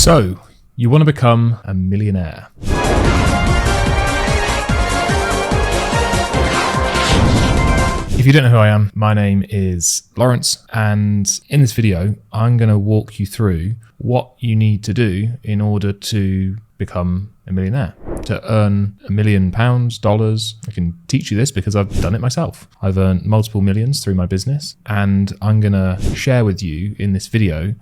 So, you want to become a millionaire. If you don't know who I am, my name is Lawrence, and in this video, I'm going to walk you through what you need to do in order to become a millionaire, to earn £1 million, dollars. I can teach you this because I've done it myself. I've earned multiple millions through my business, and I'm going to share with you in this video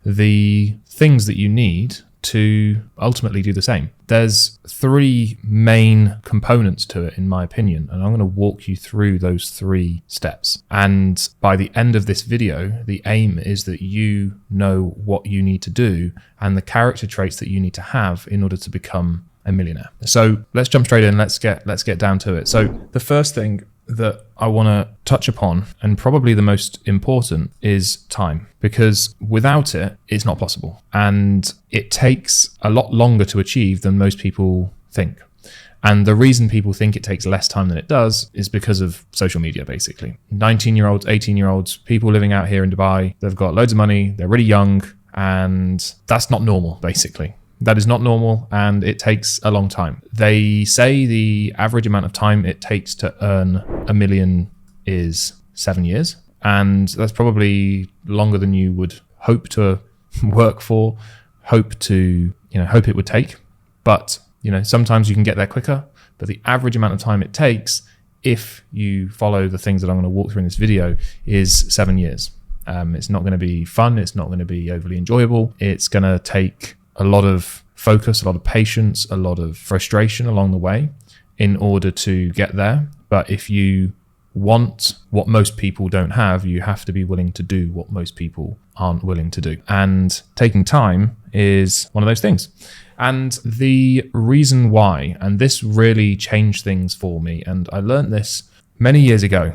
the things that you need to ultimately do the same. There's three main components to it, in my opinion, and I'm going to walk you through those three steps. And by the end of this video, the aim is that you know what you need to do and the character traits that you need to have in order to become a millionaire. So let's jump straight in. Let's get down to it. So the first thing that I want to touch upon, and probably the most important, is time, because without it, it's not possible. And it takes a lot longer to achieve than most people think. And the reason people think it takes less time than it does is because of social media, basically. 19-year-olds, 18-year-olds, people living out here in Dubai, they've got loads of money, they're really young, and that's not normal, basically. That is not normal, and it takes a long time. They say the average amount of time it takes to earn $1 million is 7 years, and that's probably longer than you would hope to work for, hope it would take. But sometimes you can get there quicker. But the average amount of time it takes, if you follow the things that I'm going to walk through in this video, is 7 years. It's not going to be fun. It's not going to be overly enjoyable. It's going to take a lot of focus, a lot of patience, a lot of frustration along the way in order to get there. But if you want what most people don't have, you have to be willing to do what most people aren't willing to do. And taking time is one of those things. And the reason why, and this really changed things for me, and I learned this many years ago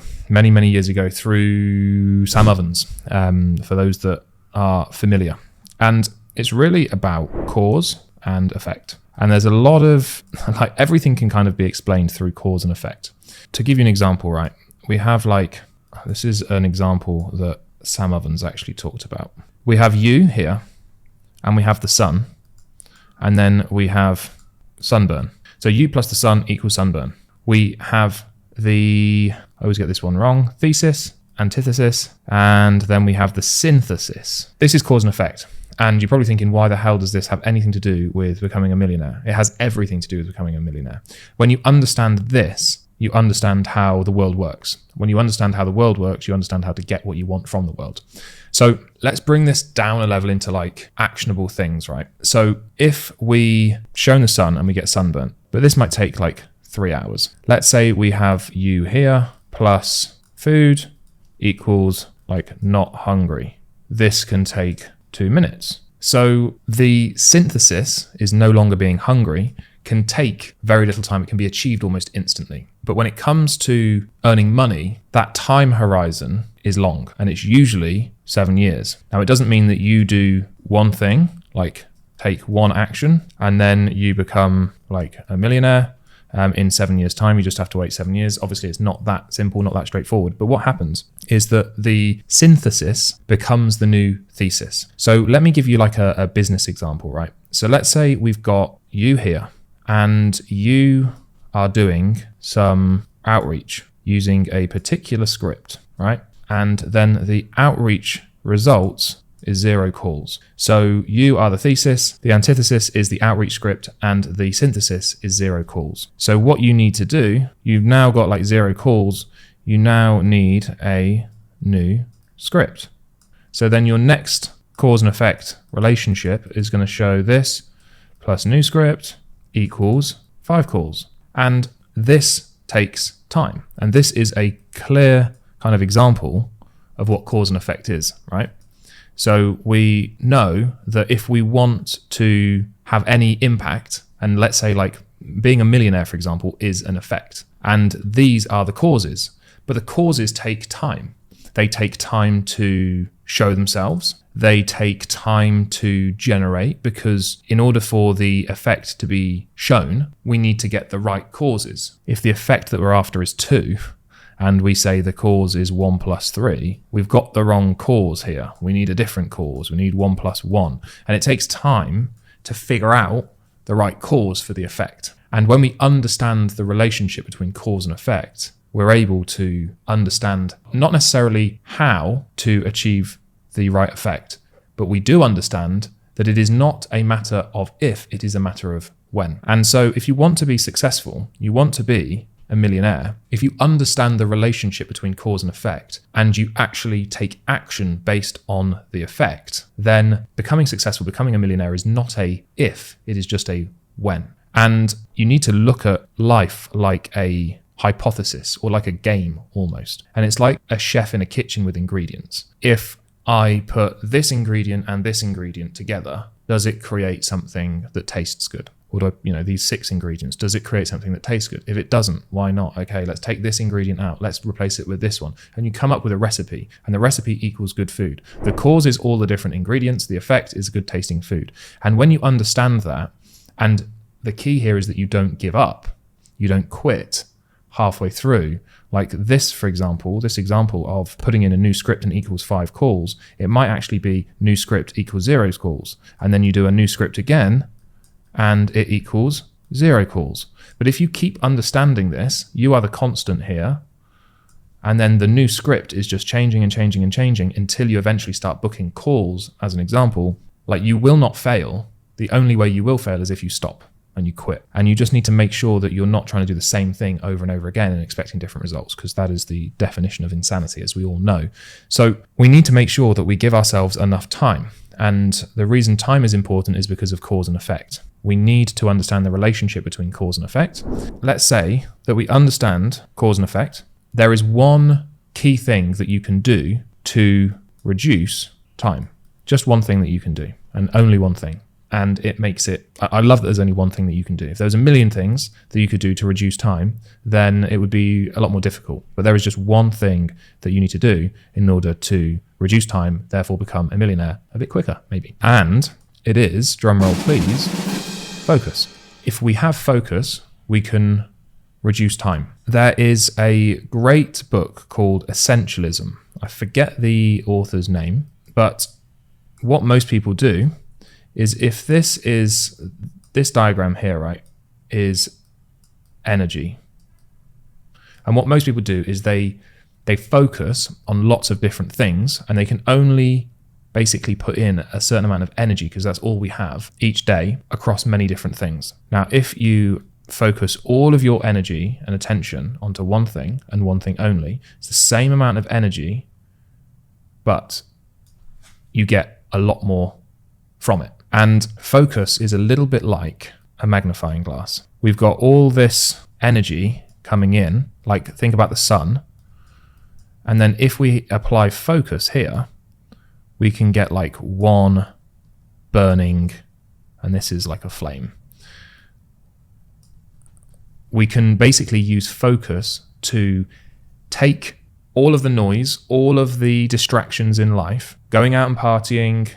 through Sam Ovens, for those that are familiar. And it's really about cause and effect. And there's a lot of, everything can kind of be explained through cause and effect. To give you an example, right? We have this is an example that Sam Ovens actually talked about. We have you here, and we have the sun, and then we have sunburn. So you plus the sun equals sunburn. We have I always get this one wrong, thesis, antithesis, and then we have the synthesis. This is cause and effect. And you're probably thinking, why the hell does this have anything to do with becoming a millionaire? It has everything to do with becoming a millionaire. When you understand this, you understand how the world works. When you understand how the world works, you understand how to get what you want from the world. So let's bring this down a level into actionable things, right? So if we shown the sun and we get sunburnt, but this might take 3 hours. Let's say we have you here plus food equals not hungry. This can take 2 minutes. So the synthesis is no longer being hungry, can take very little time. It can be achieved almost instantly. But when it comes to earning money, that time horizon is long, and it's usually 7 years. Now, it doesn't mean that you do one thing, take one action, and then you become a millionaire in 7 years' time. You just have to wait 7 years. Obviously, it's not that simple, not that straightforward. But what happens is that the synthesis becomes the new thesis. So let me give you a business example, right? So let's say we've got you here, and you are doing some outreach using a particular script, right? And then the outreach results is 0 calls. So you are the thesis, the antithesis is the outreach script, and the synthesis is 0 calls. So what you need to do, you've now got 0 calls, you now need a new script. So then your next cause and effect relationship is going to show this plus new script equals 5 calls. And this takes time. And this is a clear kind of example of what cause and effect is, right? So we know that if we want to have any impact, and let's say being a millionaire, for example, is an effect, and these are the causes, but the causes take time. They take time to show themselves. They take time to generate, because in order for the effect to be shown, we need to get the right causes. If the effect that we're after is 2, and we say the cause is 1 plus 3, we've got the wrong cause here. We need a different cause. We need 1 plus 1. And it takes time to figure out the right cause for the effect. And when we understand the relationship between cause and effect, we're able to understand not necessarily how to achieve the right effect, but we do understand that it is not a matter of if, it is a matter of when. And so if you want to be successful, you want to be a millionaire, if you understand the relationship between cause and effect, and you actually take action based on the effect, then becoming successful, becoming a millionaire is not a if, it is just a when. And you need to look at life like a hypothesis or like a game almost. And it's like a chef in a kitchen with ingredients. If I put this ingredient and this ingredient together, does it create something that tastes good? Or do I, these 6 ingredients, does it create something that tastes good? If it doesn't, why not? Okay, let's take this ingredient out. Let's replace it with this one. And you come up with a recipe, and the recipe equals good food. The cause is all the different ingredients. The effect is good tasting food. And when you understand that, and the key here is that you don't give up, you don't quit halfway through. Like this, for example, this example of putting in a new script and equals 5 calls, it might actually be new script equals 0 calls. And then you do a new script again, and it equals 0 calls. But if you keep understanding this, you are the constant here, and then the new script is just changing and changing and changing until you eventually start booking calls, as an example. Like, you will not fail. The only way you will fail is if you stop and you quit. And you just need to make sure that you're not trying to do the same thing over and over again and expecting different results, because that is the definition of insanity, as we all know. So we need to make sure that we give ourselves enough time. And the reason time is important is because of cause and effect. We need to understand the relationship between cause and effect. Let's say that we understand cause and effect. There is one key thing that you can do to reduce time. Just one thing that you can do, and only one thing. And it makes it, I love that there's only one thing that you can do. If there was a million things that you could do to reduce time, then it would be a lot more difficult. But there is just one thing that you need to do in order to reduce time, therefore become a millionaire a bit quicker, maybe. And it is, drumroll please, focus. If we have focus, we can reduce time. There is a great book called Essentialism. I forget the author's name, but what most people do is, if this diagram here, right, is energy. And what most people do is they focus on lots of different things, and they can only basically put in a certain amount of energy, because that's all we have each day across many different things. Now, if you focus all of your energy and attention onto one thing and one thing only, it's the same amount of energy, but you get a lot more from it. And focus is a little bit like a magnifying glass. We've got all this energy coming in, like think about the sun. And then if we apply focus here, we can get like one burning, and this is like a flame. We can basically use focus to take all of the noise, all of the distractions in life, going out and partying,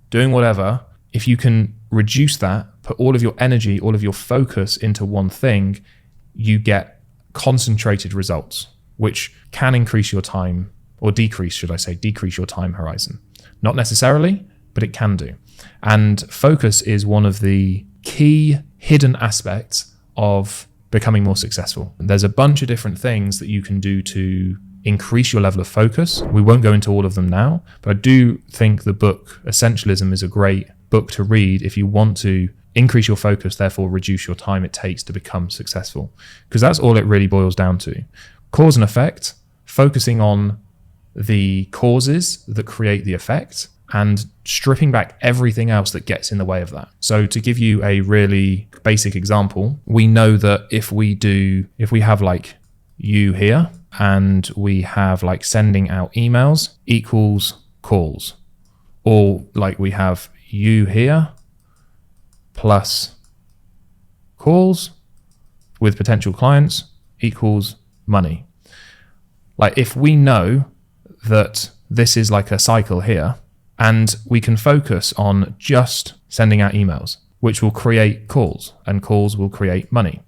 doing whatever. If you can reduce that, put all of your energy, all of your focus into one thing, you get concentrated results, which can increase your time, or decrease your time horizon. Not necessarily, but it can do. And focus is one of the key hidden aspects of becoming more successful. There's a bunch of different things that you can do to increase your level of focus. We won't go into all of them now, but I do think the book Essentialism is a great book to read if you want to increase your focus, therefore reduce your time it takes to become successful. Because that's all it really boils down to. Cause and effect, focusing on the causes that create the effect, and stripping back everything else that gets in the way of that. So to give you a really basic example, we know that if we have like you here, and we have like sending out emails equals calls, or like we have you here plus calls with potential clients equals money. Like, if we know that this is like a cycle here, and we can focus on just sending out emails, which will create calls, and calls will create money.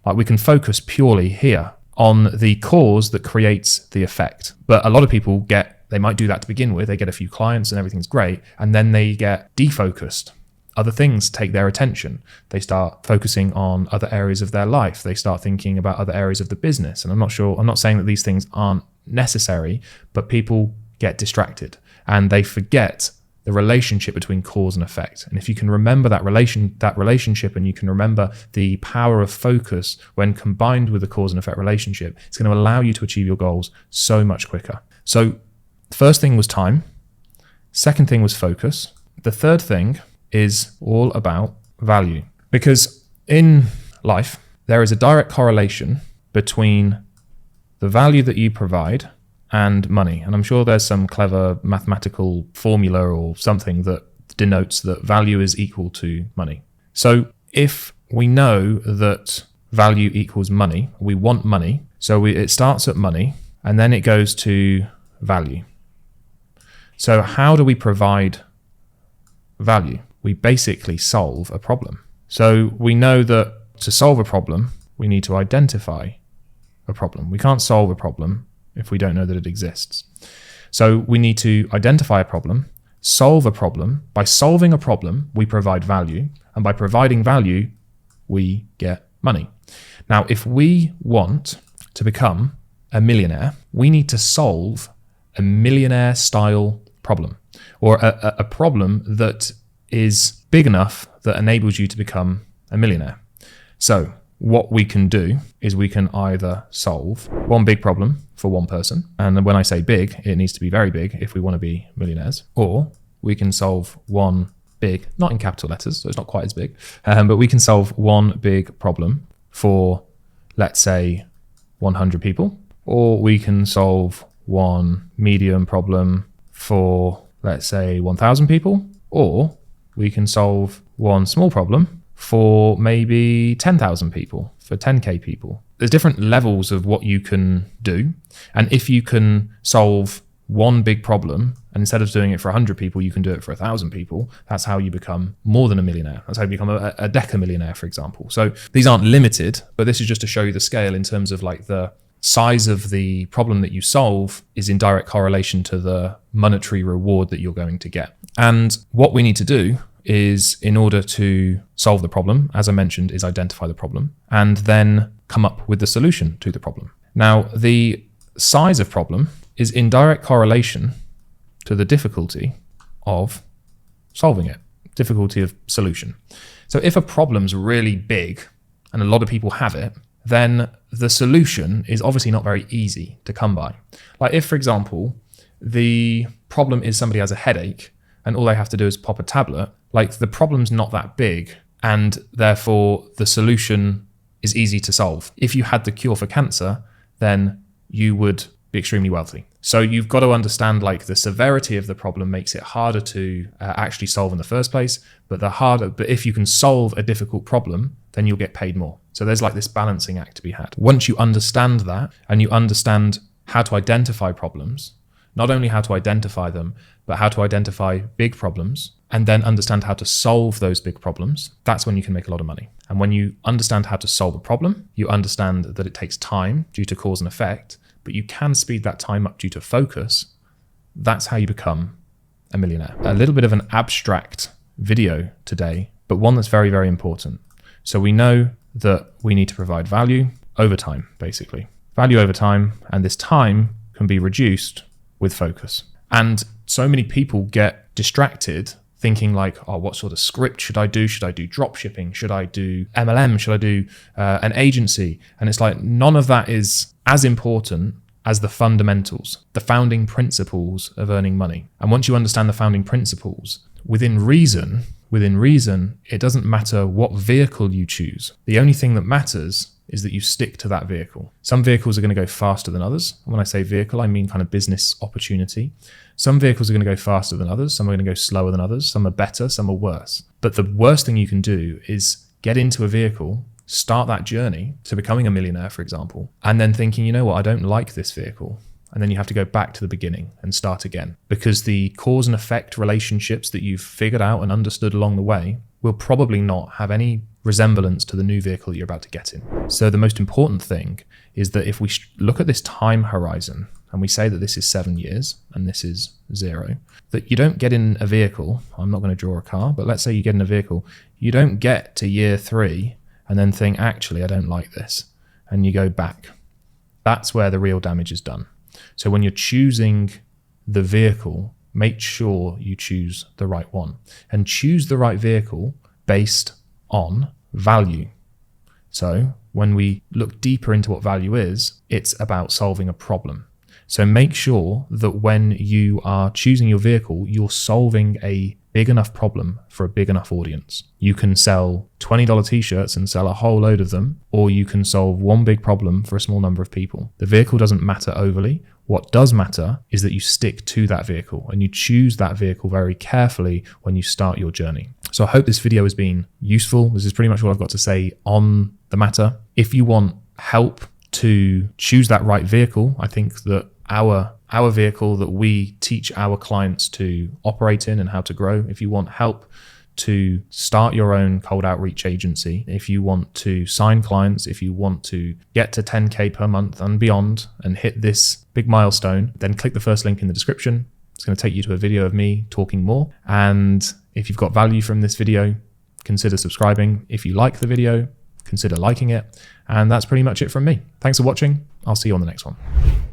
Like, we can focus purely here on the cause that creates the effect. But a lot of people they might do that to begin with. They get a few clients and everything's great. And then they get defocused. Other things take their attention. They start focusing on other areas of their life. They start thinking about other areas of the business. And I'm not saying that these things aren't necessary, but people get distracted and they forget the relationship between cause and effect. And if you can remember that relationship, and you can remember the power of focus when combined with the cause and effect relationship, it's going to allow you to achieve your goals so much quicker. So the first thing was time. Second thing was focus. The third thing is all about value. Because in life, there is a direct correlation between the value that you provide and money. And I'm sure there's some clever mathematical formula or something that denotes that value is equal to money. So if we know that value equals money, we want money, so it starts at money and then it goes to value. So how do we provide value? We basically solve a problem. So we know that to solve a problem, we need to identify a problem. We can't solve a problem if we don't know that it exists. So we need to identify a problem, solve a problem. By solving a problem, we provide value. And by providing value, we get money. Now, if we want to become a millionaire, we need to solve a millionaire style problem, or a problem that is big enough that enables you to become a millionaire. So what we can do is we can either solve one big problem for one person, and when I say big, it needs to be very big if we want to be millionaires, or we can solve one big, not in capital letters, so it's not quite as big, but we can solve one big problem for, let's say, 100 people, or we can solve one medium problem for, let's say, 1,000 people, or we can solve one small problem for maybe 10,000 people, for 10K people. There's different levels of what you can do. And if you can solve one big problem, and instead of doing it for 100 people, you can do it for 1,000 people, that's how you become more than a millionaire. That's how you become a decamillionaire, for example. So these aren't limited, but this is just to show you the scale in terms of like the size of the problem that you solve is in direct correlation to the monetary reward that you're going to get. And what we need to do is, in order to solve the problem, as I mentioned, is identify the problem and then come up with the solution to the problem. Now, the size of problem is in direct correlation to the difficulty of solving it, difficulty of solution. So if a problem's really big and a lot of people have it, then the solution is obviously not very easy to come by. Like if, for example, the problem is somebody has a headache and all they have to do is pop a tablet, like the problem's not that big and therefore the solution is easy to solve. If you had the cure for cancer, then you would be extremely wealthy. So you've got to understand like the severity of the problem makes it harder to actually solve in the first place, but if you can solve a difficult problem, then you'll get paid more. So there's like this balancing act to be had. Once you understand that and you understand how to identify problems, not only how to identify them, but how to identify big problems and then understand how to solve those big problems, that's when you can make a lot of money. And when you understand how to solve a problem, you understand that it takes time due to cause and effect, but you can speed that time up due to focus. That's how you become a millionaire. A little bit of an abstract video today, but one that's very, very important. So we know that we need to provide value over time, basically. Value over time, and this time can be reduced with focus. And so many people get distracted thinking like, oh, what sort of script should I do? Should I do drop shipping? Should I do MLM? Should I do an agency? And it's like, none of that is as important as the fundamentals, the founding principles of earning money. And once you understand the founding principles, within reason, it doesn't matter what vehicle you choose. The only thing that matters is that you stick to that vehicle. Some vehicles are going to go faster than others. When I say vehicle, I mean kind of business opportunity. Some vehicles are going to go faster than others. Some are going to go slower than others. Some are better, some are worse. But the worst thing you can do is get into a vehicle, start that journey to becoming a millionaire, for example, and then thinking, you know what, I don't like this vehicle. And then you have to go back to the beginning and start again, because the cause and effect relationships that you've figured out and understood along the way will probably not have any resemblance to the new vehicle that you're about to get in. So the most important thing is that if we look at this time horizon and we say that this is 7 years and this is 0, that you don't get in a vehicle, I'm not going to draw a car, but let's say you get in a vehicle, you don't get to year 3 and then think, actually, I don't like this, and you go back. That's where the real damage is done. So when you're choosing the vehicle, make sure you choose the right one, and choose the right vehicle based on value. So when we look deeper into what value is, it's about solving a problem. So make sure that when you are choosing your vehicle, you're solving a big enough problem for a big enough audience. You can sell $20 t-shirts and sell a whole load of them, or you can solve one big problem for a small number of people. The vehicle doesn't matter overly. What does matter is that you stick to that vehicle and you choose that vehicle very carefully when you start your journey. So I hope this video has been useful. This is pretty much all I've got to say on the matter. If you want help to choose that right vehicle, I think that our vehicle that we teach our clients to operate in and how to grow, if you want help to start your own cold outreach agency, if you want to sign clients, if you want to get to 10K per month and beyond and hit this big milestone, then click the first link in the description. It's going to take you to a video of me talking more. And if you've got value from this video, consider subscribing. If you like the video, consider liking it. And that's pretty much it from me. Thanks for watching. I'll see you on the next one.